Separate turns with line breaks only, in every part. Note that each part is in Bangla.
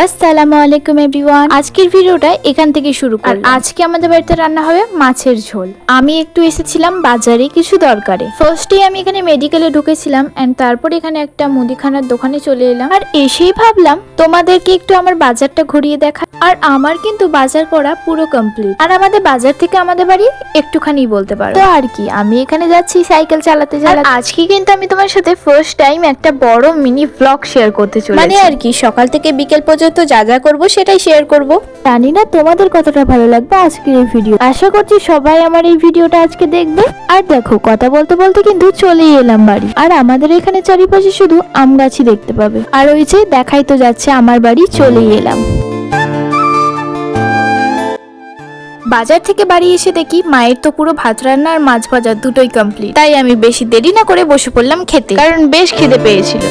আসসালামু আলাইকুম এভরিওয়ান। আজকের ভিডিওটা এখান থেকে শুরু করি। আজকে আমাদের বাড়িতে রান্না হবে মাছের ঝোল। আমি একটু এসেছিলাম বাজারে কিছু দরকারে। ফার্স্টে আমি এখানে মেডিকেলে ঢুকেছিলাম এন্ড তারপর এখানে একটা মুদিখানার দোকানে চলে এলাম। আর এসেই ভাবলাম তোমাদেরকে একটু আমার বাজারটা ঘুরিয়ে দেখা। আর আমার কিন্তু বাজার করা পুরো কমপ্লিট। আর আমাদের বাজার থেকে আমাদের বাড়ি একটুখানি বলতে পারো। তো আর কি, আমি এখানে যাচ্ছি সাইকেল চালাতে চালাতে। আজকে কিন্তু আমি তোমার সাথে ফার্স্ট টাইম একটা বড় মিনি ব্লগ শেয়ার করতে চলেছি। মানে আর কি, সকাল থেকে বিকেল পর্যন্ত যা যা করবো সেটাই শেয়ার করব। জানি না তোমাদের কতটা ভালো লাগবে আজকের এই ভিডিও। আশা করছি সবাই আমার এই ভিডিওটা আজকে দেখবে। আর দেখো, কথা বলতে বলতে কিন্তু চলেই এলাম বাড়ি। আর আমাদের এখানে চারিপাশে শুধু আম গাছই দেখতে পাবে। আর ওই যে দেখাই তো যাচ্ছে আমার বাড়ি, চলেই এলাম। বাজার থেকে বাড়ি এসে দেখি মায়ের তো পুরো ভাত রান্না আর মাছ ভাজা দুটোই কমপ্লিট। তাই আমি বেশি দেরি না করে বসে পড়লাম খেতে, কারণ বেশ খিদে পেয়েছিল।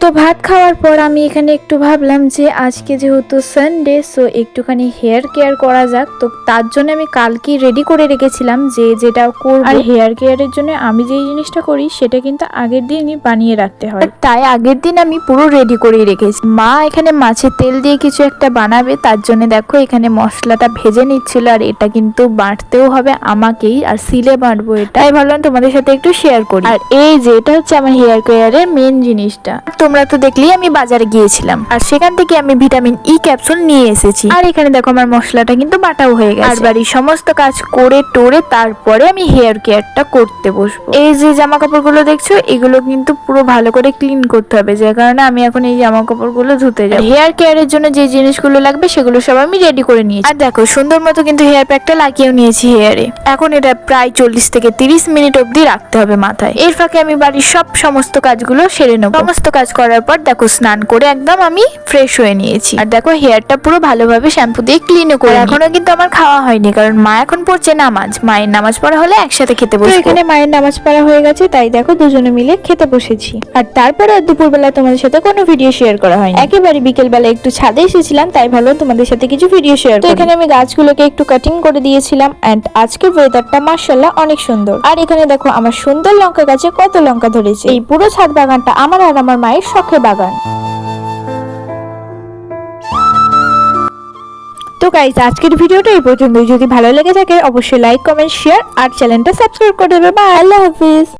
তো ভাত খাওয়ার পর আমি এখানে একটু ভাবলাম যে আজকে যেহেতু সানডে, সো একটুখানি হেয়ার কেয়ার করা যাক। তো তার জন্য আমি কালকে রেডি করে রেখেছিলাম যে যেটা করব। আর হেয়ার কেয়ারের জন্য আমি যেই জিনিসটা করি সেটা কিন্তু আগের দিনই বানিয়ে রাখতে হয়। তাই আগের দিন আমি পুরো রেডি করে রেখেছি। মা এখানে মাছের তেল দিয়ে কিছু একটা বানাবে, তার জন্য দেখো এখানে মশলাটা ভেজে নিচ্ছিল। আর এটা কিন্তু বাটতেও হবে আমাকেই, আর সিলে বাটবো এটা। তাই ভাবলাম তোমাদের সাথে একটু শেয়ার করি। আর এই যে এটা হচ্ছে আমার হেয়ার কেয়ারের মেন জিনিসটা। তোমরা তো দেখলেই আমি বাজারে গিয়েছিলাম, আর সেখান থেকে আমি ভিটামিন ই ক্যাপসুল নিয়ে এসেছি। আর এখানে দেখো আমার মশলাটা কিন্তু বাটাও হয়ে গেছে। আর বাড়ির সমস্ত কাজ করে টোরে তারপরে আমি হেয়ার কেয়ারটা করতে বসবো। এই যে জামা কাপড়গুলো দেখছো, এগুলো কিন্তু পুরো ভালো করে ক্লিন করতে হবে, যে কারণে আমি এখন এই জামা কাপড়গুলো ধুতে যাই। হেয়ার কেয়ারের জন্য যে জিনিসগুলো লাগবে সেগুলো সব আমি রেডি করে নিয়েছি। আর দেখো সুন্দর মতো কিন্তু হেয়ার প্যাকটা লাগিয়েও নিয়েছি হেয়ারে। এখন এটা প্রায় 40 থেকে 30 মিনিট অবধি রাখতে হবে মাথায়। এর ফাঁকে আমি বাড়ির সমস্ত কাজগুলো সেরে নেবো। সমস্ত কাজ করার পর দেখো স্নান করে একদম আমি ফ্রেশ হয়ে নিয়েছি। আর দেখো হেয়ারটা পুরো ভালোভাবে শ্যাম্পু দিয়ে ক্লিনও করে। এখনো কিন্তু আমার খাওয়া হয়নি, কারণ মা এখন পড়ছে নামাজ। মায়ের নামাজ পড়া হলে একসাথে খেতে বসবো। এখানে মায়ের নামাজ পড়া হয়ে গেছে, তাই দেখো দুজনে মিলে খেতে বসেছি। আর তারপরে দুপুরবেলা তোমাদের সাথে কোনো ভিডিও শেয়ার করা হয়নি। একেবারে বিকেলবেলা একটু ছাদে এসেছিলাম, তাই ভাবলাম তোমাদের সাথে কিছু ভিডিও শেয়ার করি। তো এখানে আমি গাছগুলোকে একটু কাটিং করে দিয়েছিলাম। এন্ড আজকের ওয়েদারটা মাশাআল্লাহ অনেক সুন্দর। আর এখানে দেখো আমার সুন্দর লঙ্কা গাছে কত লঙ্কা ধরেছে। এই পুরো ছাদ বাগানটা আমার আর আমার মায়ের শখের বাগান। তো গাইস, আজকের ভিডিওটা এই পর্যন্তই। যদি ভালো লেগে থাকে অবশ্যই লাইক, কমেন্ট, শেয়ার আর চ্যানেলটা সাবস্ক্রাইব করে দেবে। বাই, আল্লাহ হাফিজ।